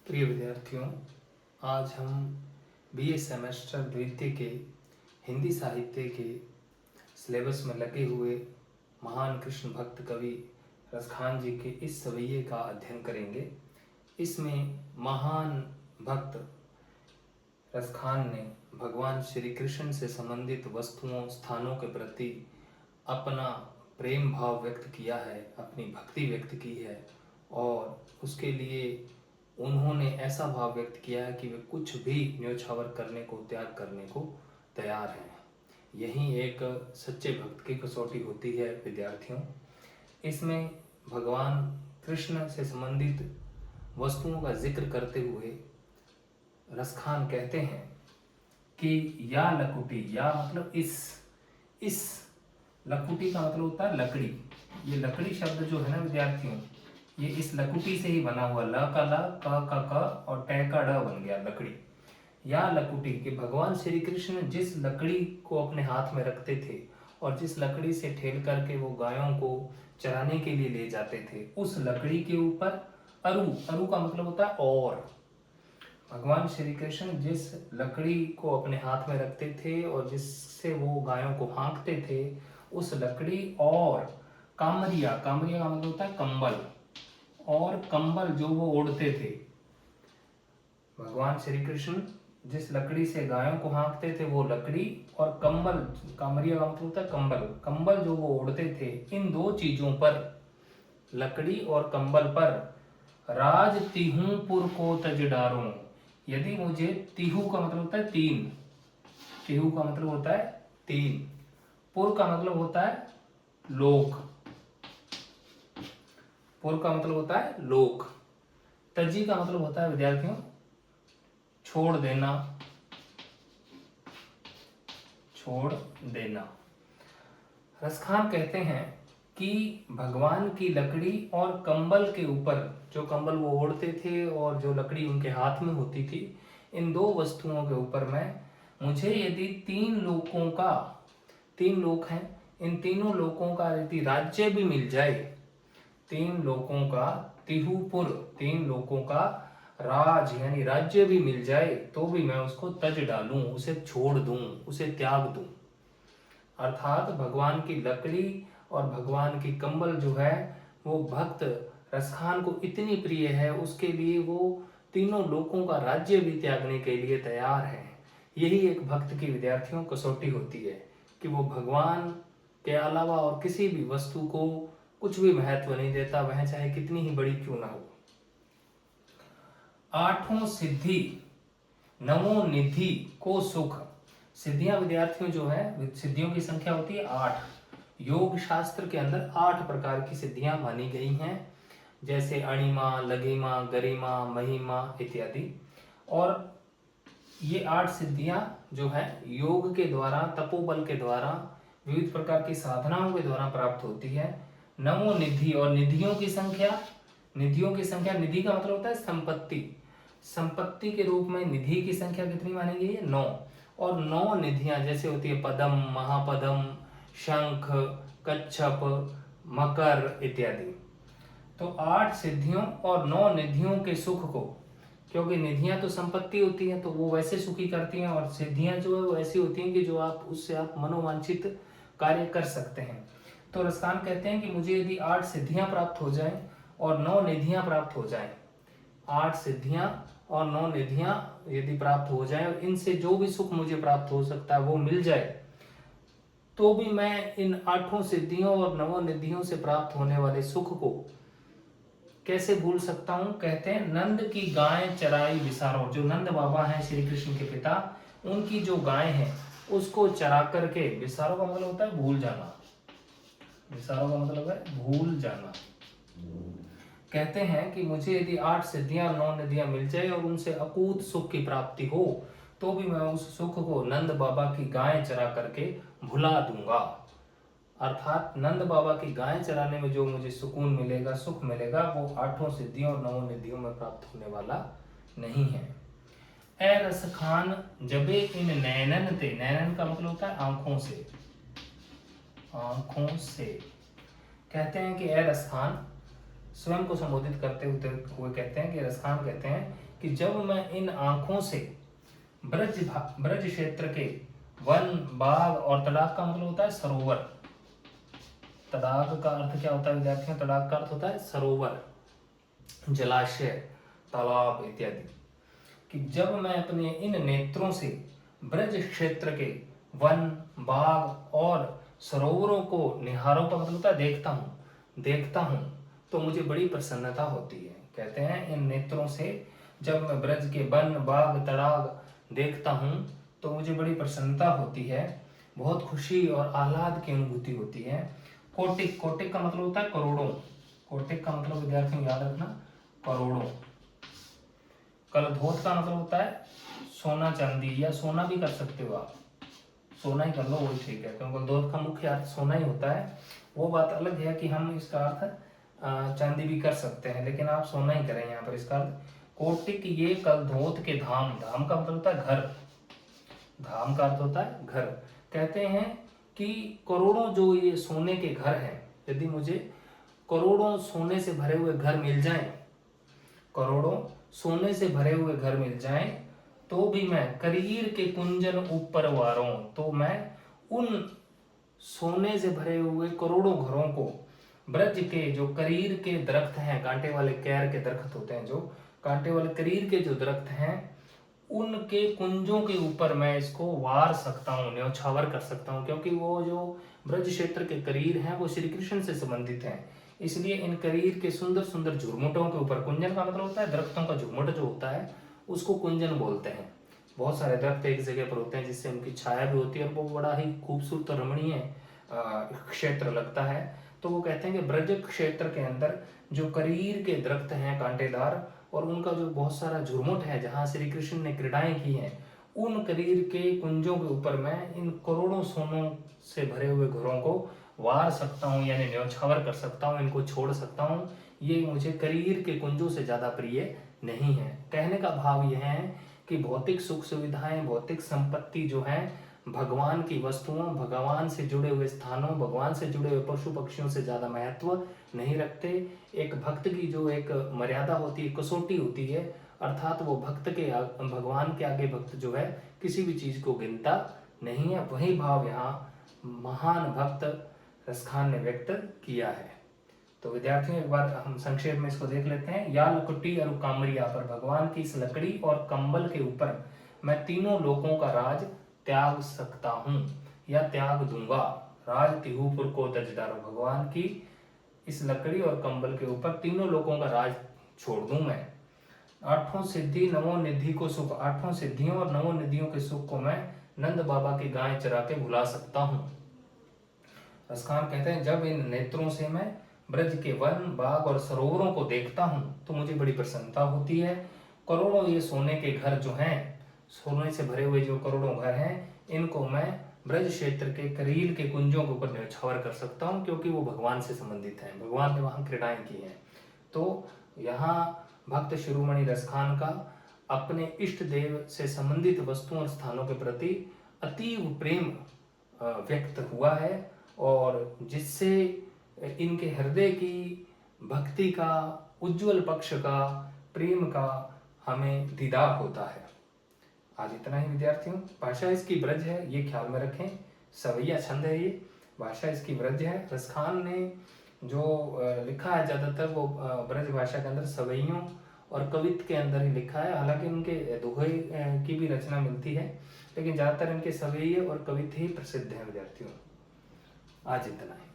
प्रिय विद्यार्थियों, आज हम बीए सेमेस्टर द्वितीय के हिंदी साहित्य के सिलेबस में लगे हुए महान कृष्ण भक्त कवि रसखान जी के इस सवैये का अध्ययन करेंगे। इसमें महान भक्त रसखान ने भगवान श्री कृष्ण से संबंधित वस्तुओं स्थानों के प्रति अपना प्रेम भाव व्यक्त किया है, अपनी भक्ति व्यक्त की है और उसके लिए उन्होंने ऐसा भाव व्यक्त किया है कि वे कुछ भी न्योछावर करने को, त्याग करने को तैयार हैं। यही एक सच्चे भक्त की कसौटी होती है विद्यार्थियों। इसमें भगवान कृष्ण से संबंधित वस्तुओं का जिक्र करते हुए रसखान कहते हैं कि या लकुटी, या मतलब इस लकुटी का मतलब होता है लकड़ी। ये लकड़ी शब्द जो है ना विद्यार्थियों, ये इस लकुटी से ही बना हुआ, ल का ल, क का और ट का ड बन गया लकड़ी। या लकुटी कि भगवान श्री कृष्ण जिस लकड़ी को अपने हाथ में रखते थे और जिस लकड़ी से ठेल करके वो गायों को चराने के लिए ले जाते थे, उस लकड़ी के ऊपर अरु, अरु का मतलब होता है और। भगवान श्री कृष्ण जिस लकड़ी को अपने हाथ में रखते थे और जिससे वो गायों को हाँकते थे, उस लकड़ी और कामरिया, कामरिया का मतलब होता है कंबल, और कंबल जो वो ओढ़ते थे। भगवान श्री कृष्ण जिस लकड़ी से गायों को हाँकते थे वो लकड़ी, और कंबल, कामरिया का मतलब होता है कंबल, कंबल जो वो ओढ़ते थे, इन दो चीजों पर, लकड़ी और कंबल पर, राज तिहुपुर को तज डारूं, यदि मुझे, तिहु का मतलब होता है तीन, तिहु का मतलब होता है तीन, पुर का मतलब होता है लोक, पुर का मतलब होता है लोक, तजी का मतलब होता है विद्यार्थियों छोड़ देना, छोड़ देना। रसखान कहते हैं कि भगवान की लकड़ी और कंबल के ऊपर, जो कंबल वो ओढ़ते थे और जो लकड़ी उनके हाथ में होती थी, इन दो वस्तुओं के ऊपर मुझे यदि तीन लोकों का, तीन लोक हैं, इन तीनों लोकों का यदि राज्य भी मिल जाए, तीन लोकों का, तिहुपुर, तीन लोकों का राज यानी राज्य भी मिल जाए, तो भी मैं उसको तज डालूं, उसे छोड़ दूं, उसे त्याग दूं। अर्थात भगवान की लकड़ी और भगवान की कंबल जो है वो भक्त रसखान को इतनी प्रिय है, उसके लिए वो तीनों लोकों का राज्य भी त्यागने के लिए तैयार है। यही एक भक्त की विद्यार्थियों कसौटी होती है कि वो भगवान के अलावा और किसी भी वस्तु को कुछ भी महत्व नहीं देता, वह चाहे कितनी ही बड़ी क्यों ना हो। आठों सिद्धि नवो निधि को सुख। सिद्धियां विद्यार्थियों जो है, सिद्धियों की संख्या होती है 8। योग शास्त्र के अंदर 8 प्रकार की सिद्धियां मानी गई हैं, जैसे अणिमा, लघिमा, गरिमा, महिमा इत्यादि। और ये 8 सिद्धियां जो है योग के द्वारा, तपोबल के द्वारा, विविध प्रकार की साधनाओं के द्वारा प्राप्त होती है। नवो निधि, और निधियों की संख्या, निधियों की संख्या, निधि का मतलब होता है संपत्ति, संपत्ति के रूप में निधि की संख्या कितनी मानी गई है? 9। और 9 निधियां जैसे होती है पदम, महापदम, शंख, कच्छप, मकर इत्यादि। तो 8 सिद्धियों और 9 निधियों के सुख को, क्योंकि निधियां तो संपत्ति होती हैं तो वो वैसे सुखी करती हैं, और सिद्धियां जो है वो ऐसी होती हैं कि जो आप, उससे आप मनोवांछित कार्य कर सकते हैं। तो रसखान कहते हैं कि मुझे यदि 8 सिद्धियां प्राप्त हो जाएं और 9 निधियां प्राप्त हो जाएं, 8 सिद्धियां और 9 निधियां यदि प्राप्त हो जाएं और इनसे जो भी सुख मुझे प्राप्त हो सकता है वो मिल जाए, तो भी मैं इन 8 सिद्धियों और 9 निधियों से प्राप्त होने वाले सुख को कैसे भूल सकता हूं। कहते हैं नंद की गाय चराई विसारो, जो नंद बाबा हैं श्री कृष्ण के पिता, उनकी जो गाय है उसको चरा करके, विसारो का मतलब होता है भूल जाना, विसारो का मतलब है भूल जाना। कहते हैं कि मुझे यदि 8 सिद्धियां और 9 निधियां मिल जाए और उनसे अकूत सुख की प्राप्ति हो, तो भी मैं उस सुख को नंद बाबा की गाय चरा करके भुला दूंगा। अर्थात नंद बाबा की गाय चराने में जो मुझे सुकून मिलेगा, सुख मिलेगा, वो 8 सिद्धियों और 9 निधियों में प्राप्त होने वाला नहीं है। ए रस खान जबे इन नैनन ते, नैनन का मतलब होता है आंखों से, आंखों से। कहते हैं कि ए रस खान, स्वयं को संबोधित करते हुए कहते हैं कि रसखान कहते हैं कि जब मैं इन आंखों से ब्रज क्षेत्र के वन, बाग और तड़ाग का मतलब होता है सरोवर। तड़ाग का अर्थ क्या होता है विद्यार्थियों? तड़ाग का अर्थ होता है सरोवर, जलाशय, तालाब इत्यादि। कि जब मैं अपने इन नेत्रों से ब्रज क्षेत्र के वन, बाग और सरोवरों को निहारों का मतलब होता है देखता हूँ तो मुझे बड़ी प्रसन्नता होती है। कहते हैं इन नेत्रों से जब मैं ब्रज के वन, बाग, तड़ाग देखता हूँ तो मुझे बड़ी प्रसन्नता होती है, बहुत खुशी और आह्लाद की अनुभूति होती है। कोटिक, कोटिक का मतलब होता है करोड़ों। कोटिक का मतलब विद्यार्थियों याद रखना करोड़ों। कलधोत का मतलब होता है सोना चांदी, या सोना भी कर सकते हो आप, सोना ही कर लो वही ठीक है, क्योंकि कलधोत का मुख्य अर्थ सोना ही होता है। वो बात अलग है कि हम इसका अर्थ चांदी भी कर सकते हैं, लेकिन आप सोना ही करें यहाँ पर इसका अर्थ। कोटिक ये कलधोत के धाम, धाम का मतलब होता है घर, धाम का अर्थ होता है घर। कहते हैं कि करोड़ों जो ये सोने के घर हैं, यदि मुझे करोड़ों सोने से भरे हुए घर मिल जाएं, करोड़ों सोने से भरे हुए घर मिल जाएं, तो भी मैं करीर के कुंजन ऊपर वारों, तो मैं उन सोने से भरे हुए करोड़ों घरों को, ब्रज के जो करीर के दरख्त हैं, कांटे वाले कैर के दरख्त होते हैं, जो कांटे वाले करीर के जो दरख्त हैं, उनके कुंजों के ऊपर मैं इसको वार सकता हूँ, न्यौछावर कर सकता हूँ, क्योंकि वो जो ब्रज क्षेत्र के करीर हैं वो श्री कृष्ण से संबंधित हैं। इसलिए इन करीर के सुंदर सुंदर झुरमुटों के ऊपर, कुंजन का मतलब होता है दरख्तों का झुरमुट जो होता है उसको कुंजन बोलते हैं। बहुत सारे दरख्त एक जगह पर होते हैं जिससे उनकी छाया भी होती है और वो बड़ा ही खूबसूरत और रमणीय क्षेत्र लगता है। तो वो कहते हैं कि ब्रज क्षेत्र के अंदर जो करीर के दरख्त हैं कांटेदार, और उनका जो बहुत सारा झुरमुट है जहाँ श्री कृष्ण ने क्रीड़ाएं की हैं, उन करीर के कुंजों के ऊपर मैं इन करोड़ों सोनों से भरे हुए घरों को वार सकता हूँ, यानी न्यौछावर कर सकता हूँ, इनको छोड़ सकता हूँ। ये मुझे करीर के कुंजों से ज़्यादा प्रिय नहीं है। कहने का भाव यह है कि भौतिक सुख सुविधाएं, भौतिक संपत्ति जो है, भगवान की वस्तुओं, भगवान से जुड़े हुए स्थानों, भगवान से जुड़े हुए पशु पक्षियों से ज़्यादा महत्व नहीं रखते। एक भक्त की जो एक मर्यादा होती है, कसौटी होती है, अर्थात वो भक्त के भगवान के आगे भक्त जो है किसी भी चीज़ को गिनता नहीं है। वही भाव यहाँ महान भक्त रसखान ने व्यक्त किया है। तो विद्यार्थियों एक बार हम संक्षेप में इसको देख लेते हैं। या लुकुटी और कामरिया पर, भगवान की इस लकड़ी और कंबल के ऊपर मैं तीनों लोकों का राज त्याग सकता हूँ या त्याग दूंगा। राज तिहुपुर को तजदारो, भगवान की इस लकड़ी और कंबल के ऊपर तीनों लोकों का राज छोड़ दूं मैं। आठों सिद्धि नवों निधि को सुख, आठों सिद्धियों और नवों निधियों के सुख को मैं नंद बाबा की गाय चरा के भुला सकता हूँ। रसखान कहते हैं जब इन नेत्रों से मैं ब्रज के वन, बाग और सरोवरों को देखता हूँ तो मुझे बड़ी प्रसन्नता होती है। करोड़ों ये सोने के घर जो हैं, सोने से भरे हुए जो करोड़ों घर हैं, इनको मैं ब्रज क्षेत्र के करील के कुंजों के ऊपर न्यौछावर कर सकता हूँ, क्योंकि वो भगवान से संबंधित हैं, भगवान ने वहाँ क्रीड़ाएं की हैं। तो यहाँ भक्त शिरोमणि रसखान का अपने इष्ट देव से संबंधित वस्तुओं और स्थानों के प्रति अतीव प्रेम व्यक्त हुआ है, और जिससे इनके हृदय की भक्ति का, उज्जवल पक्ष का, प्रेम का हमें दीदार होता है। आज इतना ही विद्यार्थियों। भाषा इसकी ब्रज है, ये ख्याल में रखें, सवैया छंद है ये, भाषा इसकी ब्रज है। रसखान ने जो लिखा है ज़्यादातर वो ब्रज भाषा के अंदर सवैयों और कवित्व के अंदर ही लिखा है। हालांकि उनके दोहे की भी रचना मिलती है, लेकिन ज़्यादातर इनके सवैये और कवित्व ही प्रसिद्ध हैं विद्यार्थियों। आज इतना ही।